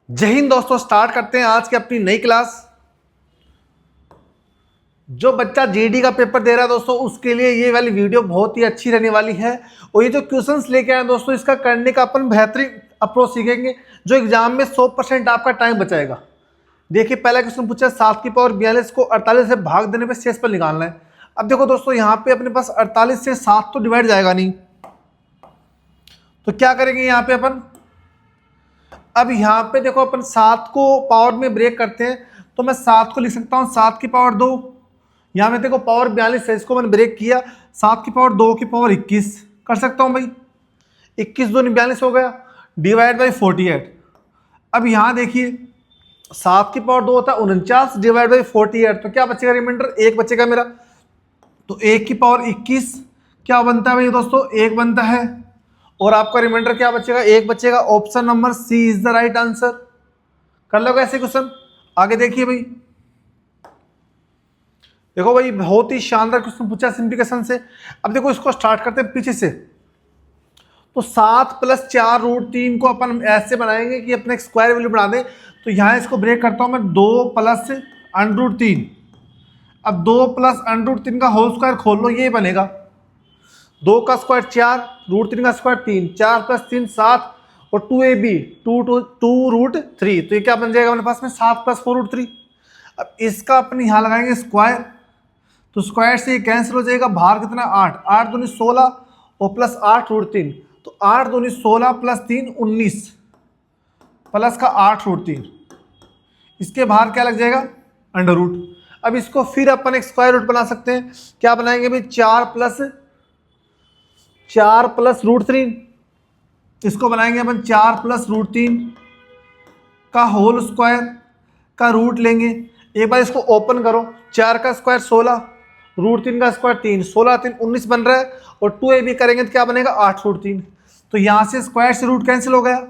जय हिंद दोस्तों। स्टार्ट करते हैं आज की अपनी नई क्लास। जो बच्चा जीडी का पेपर दे रहा है दोस्तों, उसके लिए ये वाली वीडियो बहुत ही अच्छी रहने वाली है। और ये जो क्वेश्चंस लेके आए हैं दोस्तों, इसका करने का अपन बेहतरीन अप्रोच सीखेंगे जो एग्जाम में 100% आपका टाइम बचाएगा। देखिए, पहला क्वेश्चन पूछा 7 की पावर 42 को 48 से भाग देने पे शेष पर निकालना है। अब देखो दोस्तों, यहाँ पे अपने पास 48 से 7 तो डिवाइड जाएगा नहीं, तो क्या करेंगे यहाँ पे अपन। अब यहाँ पे देखो, अपन 7 को पावर में ब्रेक करते हैं, तो मैं 7 को लिख सकता हूँ 7 की पावर 2। यहाँ में देखो पावर 42 है, इसको मैंने ब्रेक किया, 7 की पावर 2 की पावर 21 कर सकता हूँ भाई। 21 2 42 हो गया, डिवाइड बाई 48। अब यहाँ देखिए, 7 की पावर 2 होता है 49, डिवाइड बाई 48, तो क्या बचेगा, रिमाइंडर 1 बचेगा मेरा। तो 1 की पावर 21 क्या बनता है भाई दोस्तों, 1 बनता है। और आपका रिमाइंडर क्या बचेगा, 1 बचेगा। Option number C is the right answer. कर लो ऐसे क्वेश्चन। आगे देखिए भाई, देखो भाई बहुत ही शानदार क्वेश्चन पूछा सिंप्लीफिकेशन से। अब देखो इसको स्टार्ट करते हैं पीछे से। तो 7 + 4 √3 को अपन ऐसे बनाएंगे कि अपने स्क्वायर वैल्यू बना दें। तो यहाँ इसको ब्रेक करता हूँ मैं, 2 + √3। अब 2 + √3 का होल स्क्वायर खोल लो, ये बनेगा 2 का स्क्वायर 4, √3 का स्क्वायर 3, 4 + 3 7, और 2ab 2√3। तो ये क्या बन जाएगा अपने पास में, 7 + 4√3। अब इसका अपन यहाँ लगाएंगे स्क्वायर, तो स्क्वायर से ये कैंसिल हो जाएगा। बाहर कितना, 8, 8 दूनी 16 और प्लस 8 √3, तो 8 दूनी 16 + 3 19 प्लस का 8 √3। इसके बाहर क्या लग जाएगा, अंडर रूट। अब इसको फिर अपन एक स्क्वायर रूट बना सकते हैं। क्या बनाएंगे भाई, 4 + √3, इसको बनाएंगे अपन 4 + √3 का होल स्क्वायर का रूट लेंगे। एक बार इसको ओपन करो, 4 का स्क्वायर 16, √3 का स्क्वायर 3, 16 3 19 बन रहा है। और 2ab करेंगे तो क्या बनेगा, 8 √3। तो यहाँ से स्क्वायर से रूट कैंसिल हो गया।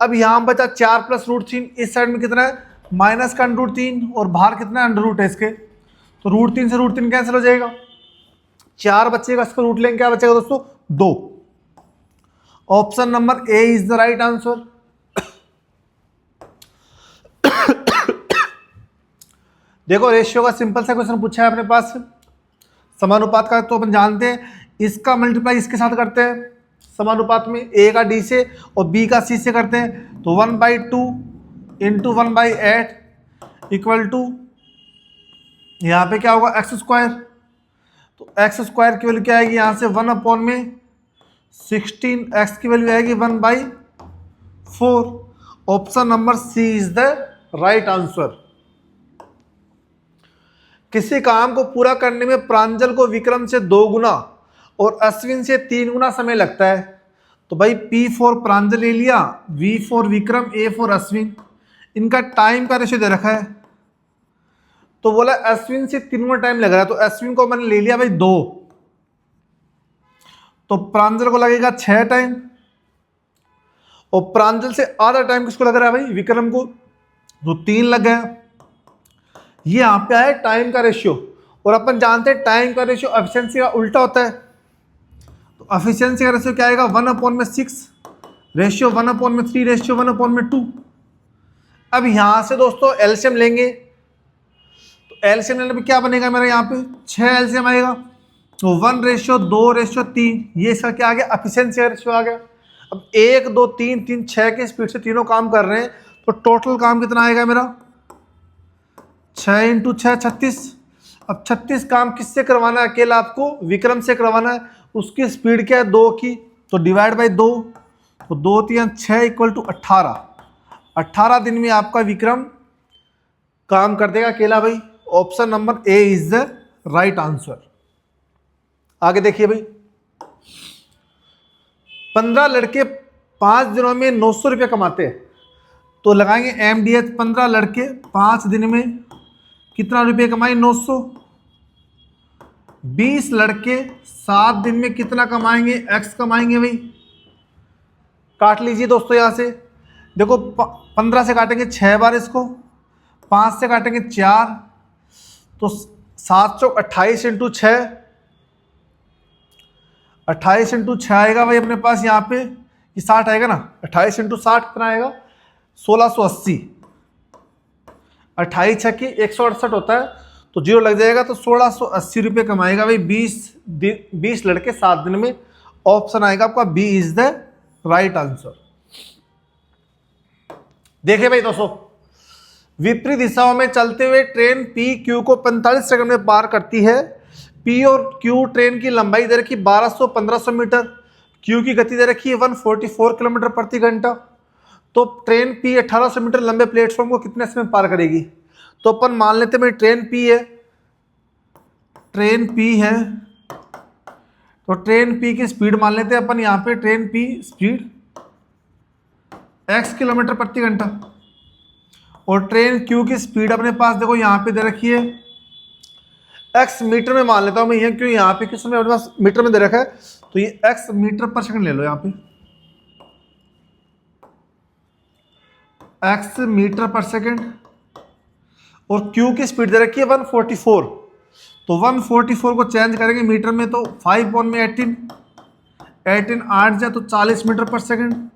अब यहाँ बचा 4 + √3, इस साइड में कितना है, माइनस का √3, और बाहर कितना अंडर रूट है इसके, तो √3 से √3 कैंसिल हो जाएगा। 4 बचेगा, इसका रूट लेंगे, क्या बचेगा दोस्तों, 2। Option number A is the right answer. देखो, रेशियो का सिंपल सा क्वेश्चन पूछा है अपने पास, समानुपात का तो अपन जानते हैं, इसका मल्टीप्लाई इसके साथ करते हैं समानुपात में, ए का डी से और बी का सी से करते हैं। तो 1/2 × 1/8 इक्वल टू, यहाँ पे क्या होगा, x²। तो x² की वैल्यू क्या आएगी, यहाँ से 1/16, x की वैल्यू आएगी 1/4। Option number C is the right answer. किसी काम को पूरा करने में प्रांजल को विक्रम से 2 गुना और अश्विन से 3 गुना समय लगता है। तो भाई P फॉर प्रांजल ले लिया, V for Vikram, A for Ashwin. इनका टाइम का रेशियो दे रखा है, तो बोला अश्विन से 3 गुना टाइम लग रहा है, तो अश्विन को मैंने ले लिया भाई 2, तो प्रांजल को लगेगा 6 टाइम। और प्रांजल से आधा टाइम किसको लग रहा है भाई, विक्रम को, तो 3 लग गया। ये यहाँ पे आया टाइम का रेशियो, और अपन जानते हैं टाइम का रेशियो एफिशिएंसी का उल्टा होता है। तो एफिशिएंसी का रेशियो क्या आएगा, 1/6, रेशियो 1/3, रेशियो 1/2। अब यहाँ से दोस्तों एलसीएम लेंगे, तो एलसीएम लेने पे क्या बनेगा मेरा, यहाँ पे 6 एलसीएम आएगा, तो 1/2/3। ये इसका क्या आ गया, एफिशिएंसी का रेशियो आ गया। अब 1 2 3 3 6 की स्पीड से तीनों काम कर रहे हैं, तो टोटल काम कितना आएगा मेरा, 6 × 6 36। अब 36 काम किससे करवाना है, अकेला आपको विक्रम से करवाना है। उसकी स्पीड क्या है, 2 की, तो डिवाइड बाई 2, तो 2 3 6 इक्वल टू 18। 18 दिन में आपका विक्रम काम कर देगा अकेला भाई। Option number A is the right answer. आगे देखिए भाई, 15 लड़के 5 दिनों में 900 रुपये कमाते हैं, तो लगाएंगे MDH। 15 लड़के 5 दिन में कितना रुपये कमाए, 900। 20 लड़के 7 दिन में कितना कमाएंगे, x कमाएंगे भाई। काट लीजिए दोस्तों, यहाँ से देखो 15 से काटेंगे 6 बार इसको, 5 से काटेंगे 4, तो 7 चौक 28 × 6, 28 × 6 आएगा भाई अपने पास यहाँ पे, ये 60 आएगा ना, 28 × 60 कितना आएगा, 1680, 28 छक्की 168 होता है, तो जीरो लग जाएगा, तो 1680 रुपये कमाएगा भाई 20 लड़के 7 दिन में। ऑप्शन आएगा आपका B is the right answer. देखिए भाई दोस्तों, विपरीत दिशाओं में चलते हुए ट्रेन पी क्यू को 45 सेकंड में पार करती है। पी और क्यू ट्रेन की लंबाई दे रखी 1200-1500 मीटर, क्यू की गति दे रखी है 144 किलोमीटर प्रति घंटा। तो ट्रेन पी 1800 मीटर लंबे प्लेटफॉर्म को कितने समय पार करेगी? तो अपन मान लेते हैं ट्रेन पी है, तो ट्रेन पी की स्पीड मान लेते हैं अपन यहाँ पे, train P speed x kilometre प्रति घंटा, और ट्रेन क्यू की स्पीड अपने पास देखो यहाँ पे दे रखी है x मीटर में मान लेता हूँ मैं, यहाँ क्यों यहाँ पे किस समय अपने पास मीटर में दे रखा है, तो ये x मीटर पर सेकंड ले लो यहाँ पे, x मीटर पर सेकंड, और q की स्पीड दे रखी है 144, तो 144 को चेंज करेंगे मीटर में, तो 5/18, 18 8 जाए तो 40 मीटर पर सेकंड।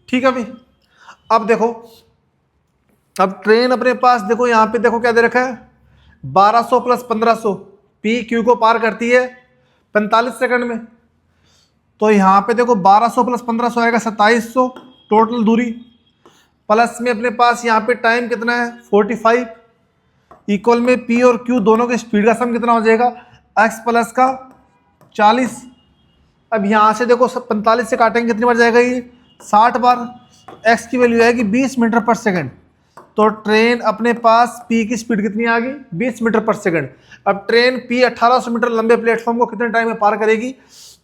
ठीक है भाई, अब देखो, अब ट्रेन अपने पास देखो यहाँ पे देखो क्या दे रखा है, 1200 + 1500, पी क्यू को पार करती है 45 सेकंड में, तो यहाँ पे देखो 1200 + 1500 आएगा 2700 टोटल दूरी, प्लस में अपने पास यहाँ पे टाइम कितना है 45, इक्वल में पी और क्यू दोनों के स्पीड का सम कितना हो जाएगा x प्लस का 40। अब यहाँ से देखो 45 से काटेंगे कितनी बार जाएगा ये 60 बार, x की वैल्यू आएगी 20 मीटर पर सेकंड। तो ट्रेन अपने पास p की स्पीड कितनी आ गई 20 मीटर पर सेकंड। अब ट्रेन p 1800 मीटर लंबे प्लेटफॉर्म को कितने टाइम में पार करेगी?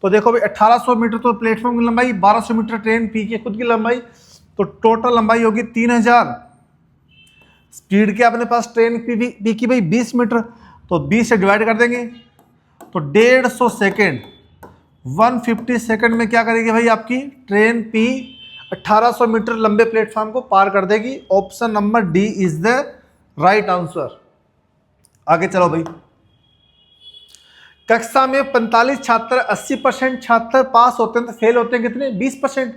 तो देखो भाई 1800 मीटर तो प्लेटफॉर्म की लंबाई, 1200 मीटर ट्रेन p की खुद की लंबाई, तो टोटल लंबाई होगी 3000। स्पीड के अपने पास ट्रेन पी की भाई 20 मीटर, तो 20 से डिवाइड कर देंगे, तो 150 सेकेंड 150 सेकेंड में क्या करेगी भाई आपकी ट्रेन पी 1800 मीटर लंबे प्लेटफॉर्म को पार कर देगी। Option number D is the right answer. आगे चलो भाई, कक्षा में 45 छात्र 80% छात्र पास होते हैं, तो फेल होते हैं कितने 20%,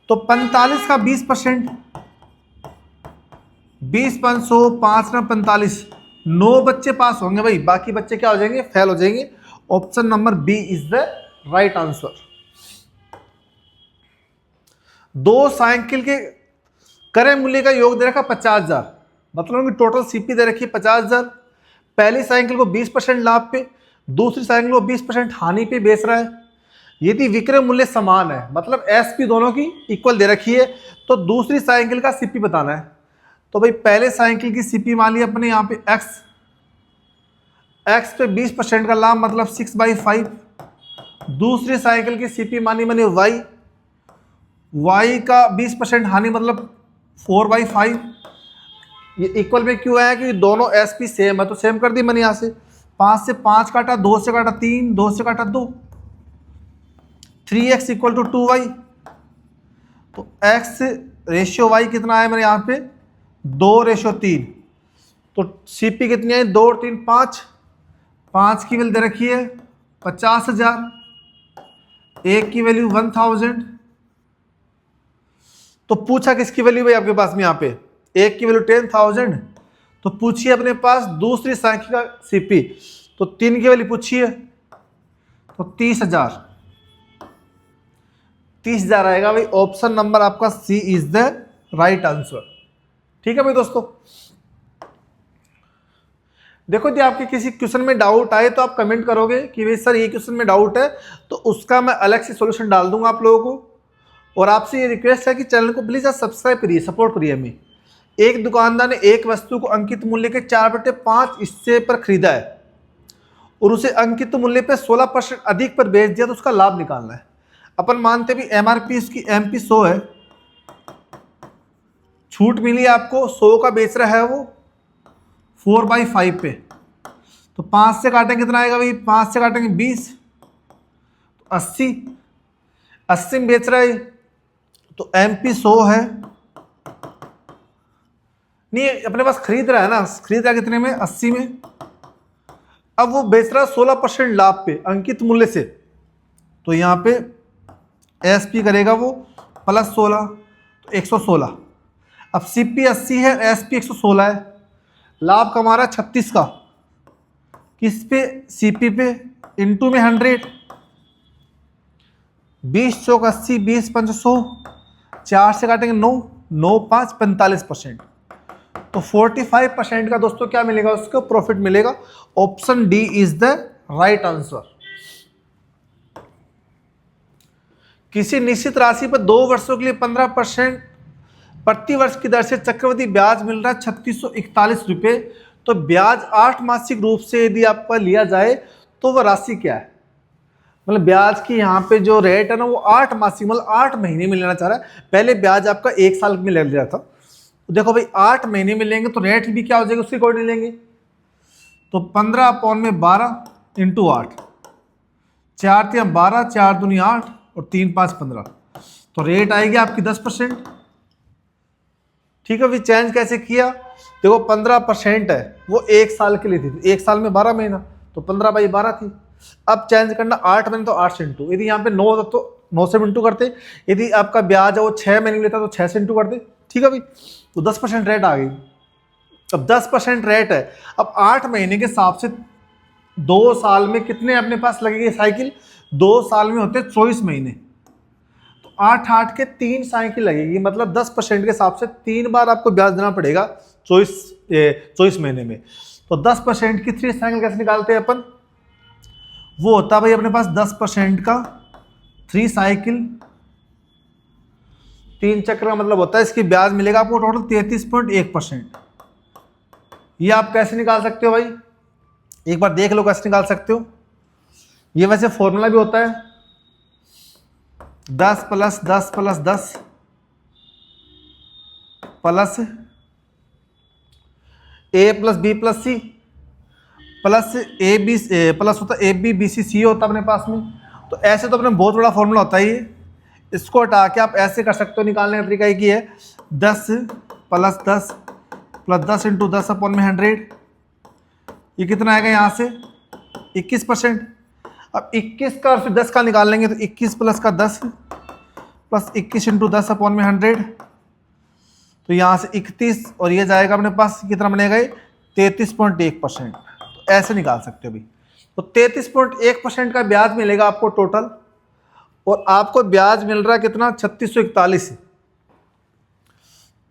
तो 45 का 20%, 20 500 5 ना 45, 9 बच्चे पास होंगे भाई, बाकी बच्चे क्या हो जाएंगे फेल हो जाएंगे। Option number B is the right answer. दो साइकिल के क्रय मूल्य का योग दे रखा 50,000, मतलब कि टोटल सीपी दे रखी है 50,000। पहली साइकिल को 20% लाभ पे, दूसरी साइकिल को 20% हानि पे बेच रहा है। यदि विक्रय मूल्य समान है, मतलब एसपी दोनों की इक्वल दे रखी है, तो दूसरी साइकिल का सीपी बताना है। तो भाई पहले साइकिल की सीपी मान लिया अपने यहाँ पे x पे 20% का लाभ मतलब 6/5। दूसरी साइकिल की सीपी मानी मैंने y का 20% हानि मतलब 4/5। ये इक्वल में क्यों आया कि दोनों एसपी सेम है, तो सेम कर दी मैंने यहाँ से, 5 से 5 काटा, 2 से काटा 3, 2 से काटा 2, 3x = 2y। तो x रेशियो y कितना आया मेरे यहाँ पे 2:3। तो सीपी कितनी है 2 और 3 5, 5 की वैल्यू दे रखी है 50,000, 1 की वैल्यू 1000। तो पूछा किसकी वैल्यू भाई आपके पास में यहाँ पे, 1 की वैल्यू 10,000, तो पूछिए अपने पास दूसरी साइकिल का सीपी, तो 3 की वैल्यू पूछिए, तो 30,000 आएगा भाई। ऑप्शन नंबर आपका सी इज द राइट आंसर। ठीक है भाई दोस्तों, देखो यदि आपके किसी क्वेश्चन में डाउट आए तो आप कमेंट करोगे कि भाई सर ये क्वेश्चन में डाउट है, तो उसका मैं अलग से सॉल्यूशन डाल दूंगा आप लोगों को। और आपसे ये रिक्वेस्ट है कि चैनल को प्लीज़ आप सब्सक्राइब करिए, सपोर्ट करिए हमें। एक दुकानदार ने एक वस्तु को अंकित मूल्य के 4/5 हिस्से पर खरीदा है और उसे अंकित मूल्य पे 16% अधिक पर बेच दिया, तो उसका लाभ निकालना है। अपन मानते भी एमआरपी इसकी एमपी 100 है, छूट मिली आपको 100 का बेच रहा है वो 4/5 पे, तो 5 से काटेंगे कितना आएगा भाई, 5 से काटेंगे 20, तो 80 में बेच रहा है, तो एमपी 100 है, नहीं अपने पास खरीद रहा है ना, खरीद रहा है कितने में 80 में। अब वो बेच रहा है 16% लाभ पे अंकित मूल्य से, तो यहाँ पे एसपी करेगा वो +16, तो 116। अब CP 80 है, SP 116 है, लाभ कमा रहा है 36 का, किस पे? CP पे, इंटू में 100, 20 चौक 80, 20 पंच 100, 4 से काटेंगे 9, 9 5 45%। तो 45% का दोस्तों क्या मिलेगा उसको? प्रॉफिट मिलेगा। Option D is the right answer. किसी निश्चित राशि पर 2 वर्षों के लिए 15% प्रति वर्ष की दर से चक्रवृद्धि ब्याज मिल रहा है 3641 रुपये। तो ब्याज 8 मासिक रूप से यदि आपका लिया जाए तो वह राशि क्या है? मतलब ब्याज की यहाँ पे जो रेट है ना वो 8 मासिक मतलब 8 महीने में लेना चाह रहा है। पहले ब्याज आपका 1 साल में ले लिया था, तो देखो भाई 8 महीने में लेंगे तो रेट भी क्या हो जाएगा उसके अकॉर्डिंग लेंगे। तो 15/12 इंटू 8, 4 3 12, 4 दूनी 8 और 3 5 15, तो रेट आएगी आपकी 10%। ठीक है, फिर चेंज कैसे किया? देखो 15% है वो 1 साल के लिए थी, 1 साल में 12 महीना, तो 15/12 थी। अब चेंज करना 8 महीने तो 8 से इंटू, यदि यहाँ पे 9 होता तो 9 से इंटू करते, यदि आपका ब्याज है वो 6 महीने लेता तो 6 से इंटू करते। ठीक है भाई, तो 10% रेट आ गई। अब 10% रेट है, अब 8 महीने के हिसाब से 2 साल में कितने अपने पास लगेगी साइकिल? 2 साल में होते 24 महीने, तो 8 के 3 साइकिल लगेगी, मतलब 10% के हिसाब से 3 बार आपको ब्याज देना पड़ेगा 24 महीने में। तो 10% की 3 साइकिल कैसे निकालते हैं अपन? वो होता है भाई अपने पास 10% का 3 साइकिल, 3 चक्र का मतलब होता है इसकी ब्याज मिलेगा आपको टोटल 33.1%। ये आप कैसे निकाल सकते हो भाई? एक बार देख लो कैसे निकाल सकते हो। ये वैसे फॉर्मूला भी होता है 10 + 10 + 10 plus A + B + C plus AB plus होता है AB BC C होता है अपने पास में। तो ऐसे तो अपने बहुत बड़ा फॉर्मूला होता है ये, इसको हटा के आप ऐसे कर सकते हो। निकालने का तरीका एक ही है, 10 + 10 + 10 × 10/100। ये कितना आएगा यहाँ से? 21%। अब 21 का और फिर 10 का निकाल लेंगे तो 21 + का 10 + 21 × 10/100, तो यहाँ से 31 और ये जाएगा अपने पास कितना बनेगा? 33.1%। तो ऐसे निकाल सकते हो भाई। तो 33.1% का ब्याज मिलेगा आपको टोटल, और आपको ब्याज मिल रहा है कितना? 3641।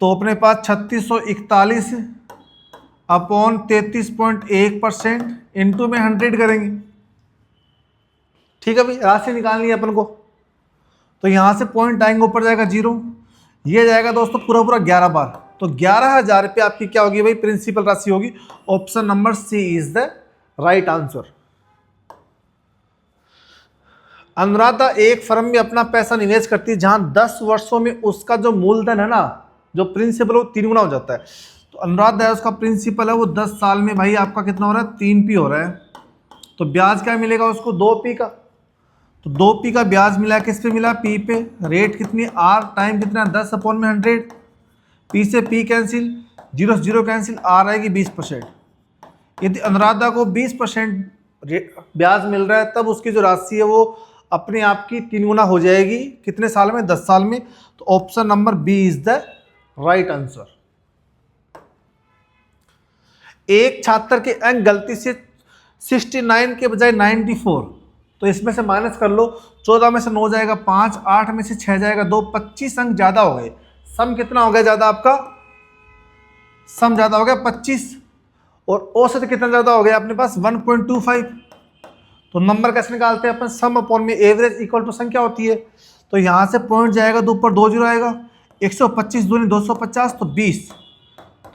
तो अपने पास 3641 अपॉन 33.1% इंटू में 100 करेंगे। ठीक है भाई, राशि निकालनी है अपन को, तो यहां से पॉइंट आएंगे, ऊपर जाएगा 0, ये जाएगा दोस्तों पूरा पूरा 11 बार। तो 11,000 रुपये आपकी क्या होगी भाई? प्रिंसिपल राशि होगी। Option number C is the right answer. Anuradha एक फर्म में अपना पैसा निवेश करती है जहां 10 वर्षों में उसका जो मूलधन है ना, जो प्रिंसिपल है वो 3 गुना हो जाता है। तो अनुराधा है उसका प्रिंसिपल है वो 10 साल में भाई आपका कितना हो रहा है? 3p हो रहा है। तो ब्याज क्या मिलेगा उसको? 2p का। तो 2p का ब्याज मिला, किस पे मिला? p पे। रेट कितनी? r, टाइम कितना? 10/100। p से p कैंसिल, 0 से 0 कैंसिल, r आएगी 20%। यदि अनुराधा को 20% ब्याज मिल रहा है तब उसकी जो राशि है वो अपने आप की 3 गुना हो जाएगी। कितने साल में? 10 साल में। तो option number B is the right answer. एक छात्र के अंक गलती से 69 के बजाय 94, तो इसमें से माइनस कर लो। 14 में से 9 जाएगा 5, 8 में से 6 जाएगा 2, 25 अंक ज्यादा हो गए। सम कितना हो गया ज्यादा? आपका सम ज्यादा हो गया 25, और औसत कितना ज्यादा हो गया अपने पास? 1.25। तो नंबर कैसे निकालते हैं अपन? सम अपॉन में एवरेज इक्वल टू संख्या होती है। तो यहां से पॉइंट जाएगा तो ऊपर 2 0 आएगा, 125 दूनी 250, तो 20।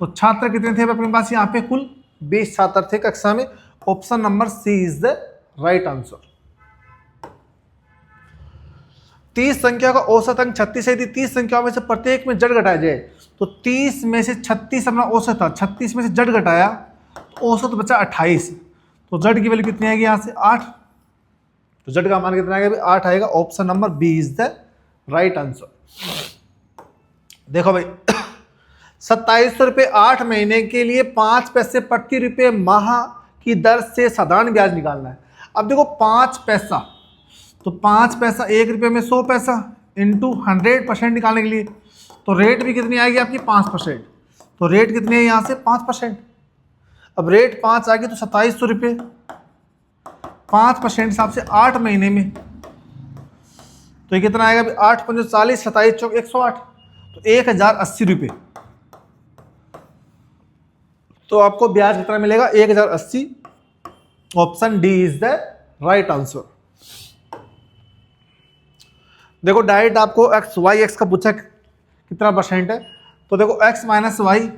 तो छात्र कितने थे अपने पास? यहाँ पे कुल 20 छात्र थे कक्षा में। Option number C is the right answer. 30 संख्या का औसत अंक 36 है। 30 संख्याओं में से प्रत्येक में जड़ घटाया जाए, तो 30 में से 36 अपना औसत था, 36 में से जड़ घटाया तो औसत बचा 28। तो जड़ की वैल्यू कितनी आएगी यहाँ से? 8। तो जड़ का मान कितना आएगा? 8 आएगा। Option number B is the right answer. देखो भाई 2700 रुपये 8 महीने के लिए 5 पैसे प्रति रुपये माह की दर से साधारण ब्याज निकालना है। अब देखो 5 पैसा, तो 5 पैसा 1 रुपये में 100 पैसा इंटू 100% निकालने के लिए तो रेट भी कितनी आएगी आपकी 5%। तो रेट कितनी है यहाँ से 5%। अब रेट 5 आ गई तो 2700 रुपये, 5% हिसाब से 8 महीने में तो ये कितना आएगा? 8 पंजे 40, 27 चौक 108, तो 1080 रुपये। तो आपको ब्याज कितना मिलेगा? 1080। Option D is the right answer. देखो डायरेक्ट आपको एक्स वाई एक्स का पूछा कितना परसेंट है, तो देखो x माइनस वाई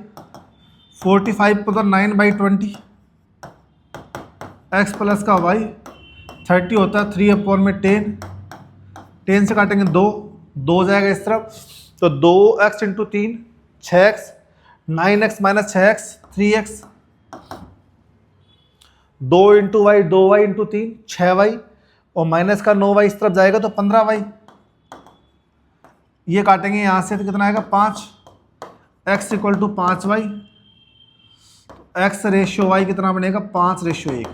45 पर 9/20, एक्स प्लस का y 30 होता है 3 में 10 से काटेंगे 2 जाएगा इस तरफ, तो 2x into 3 6x, 9x minus 6x 3x, 2 into y 2y into 3 6y, और माइनस का 9y इस तरफ जाएगा तो 15y। ये काटेंगे यहाँ से तो कितना आएगा? 5, x equal to 5y, x ratio y कितना बनेगा? 5:1।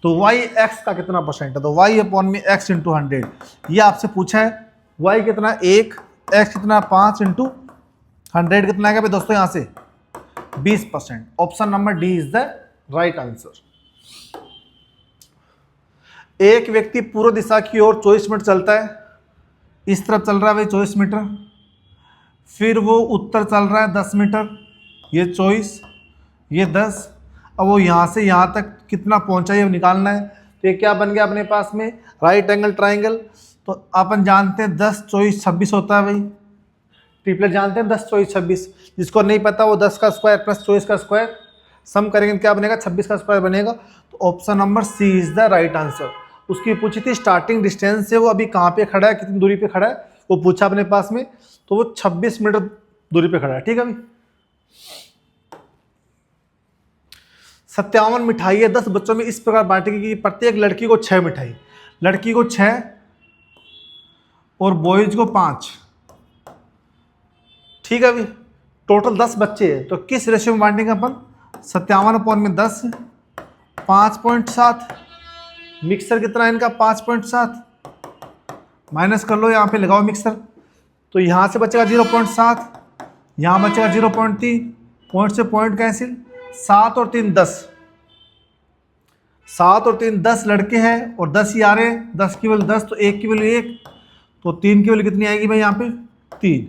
तो y x का कितना परसेंट है? तो y अपॉन में x इंटू 100। ये आपसे पूछा है y कितना 1, x कितना 5 इंटू 100 कितना आएगा भाई दोस्तों? यहाँ से 20%। Option number D is the right answer. एक व्यक्ति पूर्व दिशा की ओर 24 मीटर चलता है, इस तरफ चल रहा है भाई 24 मीटर, फिर वो उत्तर चल रहा है 10 मीटर, ये 24 ये 10। अब वो यहाँ से यहाँ तक कितना पहुँचा ये निकालना है। तो ये क्या बन गया अपने पास में? Right angle triangle. तो अपन जानते हैं 10 24 26 होता है भाई, ट्रिपलेट जानते हैं 10 24 26। जिसको नहीं पता वो 10 का स्क्वायर प्लस 24 का स्क्वायर सम करेंगे क्या बनेगा? 26 का स्क्वायर बनेगा। तो option number C is the right answer. उसकी पूछी थी स्टार्टिंग डिस्टेंस से वो अभी कहाँ पे खड़ा है, कितनी दूरी पे खड़ा है, वो पूछा अपने पास में, तो वो 26 मीटर दूरी पे खड़ा है। ठीक है भाई। 57 मिठाई है 10 बच्चों में इस प्रकार बांटेगी कि प्रत्येक लड़की को 6 मिठाई, लड़की को 6 और बॉयज को 5। ठीक है भाई। टोटल 10 बच्चे हैं, तो किस रेशियो में बांटेंगे अपन? 57/10 5.7। मिक्सर कितना है इनका? 5.7। माइनस कर लो, यहाँ पे लगाओ मिक्सर, तो यहाँ से बचेगा 0.7, यहाँ बचेगा 0.3, पॉइंट से पॉइंट कैंसिल, 7 और 3 10, 7 और 3 10 लड़के हैं और 10 ही आ रहे हैं, 10 की वैल्यू 10, तो 1 की वैल्यू 1, तो 3 की वैल्यू कितनी आएगी भाई यहाँ पे? 3।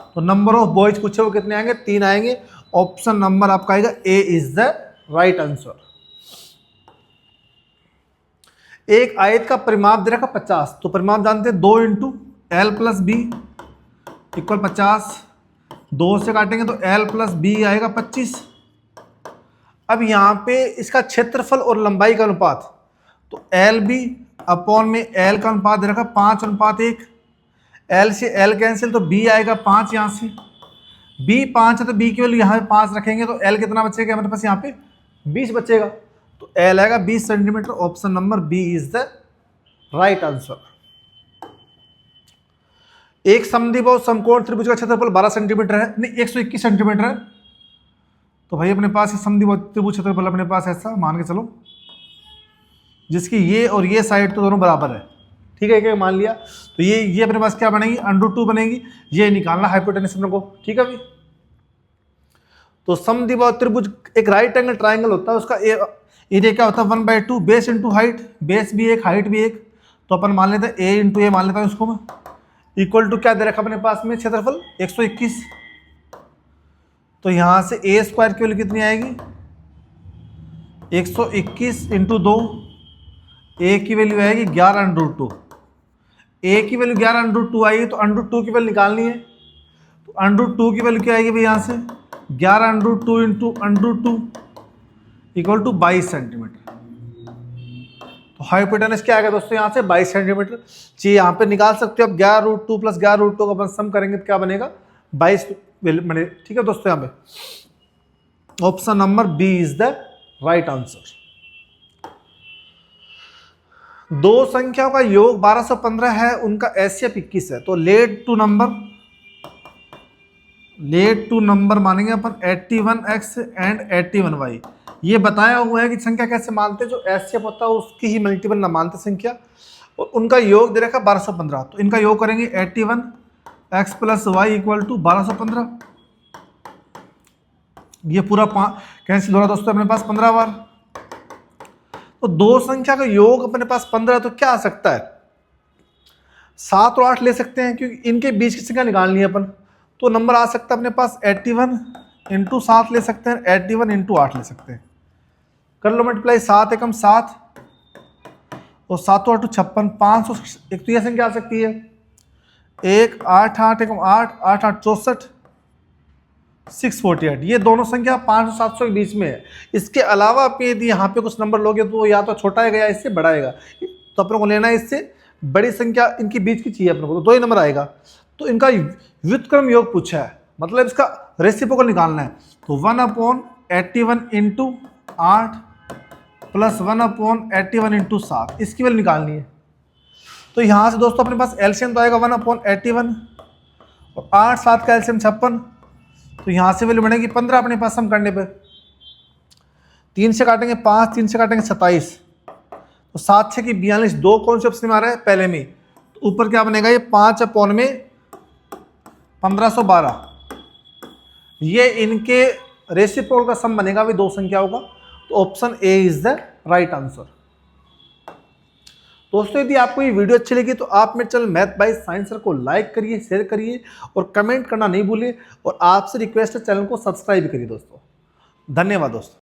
तो नंबर ऑफ बॉयज पूछे वो कितने आएंगे? 3 आएंगे। ऑप्शन नंबर आपका आएगा ए इज द राइट आंसर। एक आयत का परिमाप दे रखा 50, तो परिमाप जानते हैं 2 into L plus B equal 50, 2 से काटेंगे तो एल प्लस बी आएगा 25। अब यहाँ पे इसका क्षेत्रफल और लंबाई का अनुपात, तो एल बी अपॉन में एल का अनुपात दे रखा 5:1, एल से एल कैंसिल, तो बी आएगा 5, यहाँ से बी 5 है तो बी की वैल्यू यहाँ पे 5 रखेंगे, तो एल कितना बचेगा हमारे पास? यहाँ पे 20 बचेगा, तो एल आएगा 20 centimetre. Option number B is the right answer. एक समद्विबाहु समकोण त्रिभुज का क्षेत्रफल 12 सेंटीमीटर है, नहीं 121 सेंटीमीटर है, तो भाई अपने पास समद्विबाहु त्रिभुज क्षेत्रफल अपने पास ऐसा मान के चलो जिसकी ये और ये साइड तो दोनों बराबर है। ठीक है, क्या मान लिया, तो ये अपने पास क्या बनेगी? √2 बनेगी। ये निकालना हाइपोटेनस अपने को। ठीक है भाई। तो समद्विबाहु त्रिभुज एक राइट एंगल ट्राइंगल होता है, उसका एरिया क्या होता है? 1/2 बेस इंटू हाइट, बेस भी एक हाइट भी एक, तो अपन मान लेते हैं ए इंटू ए मान लेता हूँ उसको मैं, इक्वल टू क्या दे रखा अपने पास में? क्षेत्रफल 121। तो यहाँ से ए स्क्वायर की वैल्यू कितनी आएगी? 121 इंटू 2, ए की वैल्यू आएगी 11√2। ए की वैल्यू 11√2 आएगी, तो √2 की वैल्यू निकालनी है, तो √2 की वैल्यू क्या आएगी भाई? यहाँ से 11√2 इंटू √2 इक्वल टू 22 सेंटीमीटर। तो हाइपोटेनस क्या आएगा दोस्तों? यहाँ से 22 सेंटीमीटर चाहिए। यहाँ पे निकाल सकते हो आप 11√2 प्लस 11√2 का अपन सम करेंगे तो क्या बनेगा? 22 बने। ठीक है दोस्तों, यहाँ पे option number B is the right answer. दो संख्याओं का योग 1215 है, उनका एचसीएफ 21 है, तो लेट टू नंबर मानेंगे अपन 81x एंड 81y। ये बताया हुआ है कि संख्या कैसे मानते हैं, जो एचसीएफ होता है उसकी ही मल्टीपल ना मानते संख्या, और उनका योग दे रखा 1215, तो इनका योग करेंगे 81 x plus y equal to 1215। ये पूरा कैंसिल हो रहा दोस्तों अपने पास 15 बार। तो दो संख्या का योग अपने पास 15, तो क्या आ सकता है? 7 और 8 ले सकते हैं, क्योंकि इनके बीच की संख्या निकालनी है अपन। तो नंबर आ सकता है अपने पास 81 इंटू 7 ले सकते हैं, 81 इंटू 8 ले सकते हैं। कर लो मल्टीप्लाई, 7 एकम 7 और 7 8 56, 500। एक तो यह संख्या आ सकती है 1 8 8 एकम 8 8 8 64 648। ये दोनों संख्या 500 700 के बीच में है। इसके अलावा आप यदि यहाँ पे कुछ नंबर लोगे तो या तो छोटा आएगा या इससे बड़ा आएगा। तो अपने को लेना है इससे बड़ी संख्या, इनके बीच की चाहिए अपने को, तो दो ही नंबर आएगा। तो इनका व्युत्क्रम योग पूछा है, मतलब इसका रेसिप्रोकल निकालना है। तो 1/81 इंटू 8 प्लस 1/81 इंटू 7, इसकी वैल्यू निकालनी है। तो यहाँ से दोस्तों अपने पास एलसीएम तो आएगा 1/81 और 8 7 का एलसीएम 56। तो यहाँ से वैल्यू बनेगी 15 अपने पास सम करने पे। 3 से काटेंगे 5, 3 से काटेंगे 27, तो 7 6 की 42। दो कौन से ऑप्शन में आ रहा है? पहले में। तो ऊपर क्या बनेगा? ये 5 में 1512। ये इनके रेसिप्रोकल का सम बनेगा भी दो संख्याओं का। तो option A is the right answer. दोस्तों यदि आपको ये वीडियो अच्छी लगी तो आप मेरे channel math by science sir को लाइक करिए, शेयर करिए और कमेंट करना नहीं भूलिए। और आपसे रिक्वेस्ट है चैनल को सब्सक्राइब करिए दोस्तों। धन्यवाद दोस्तों।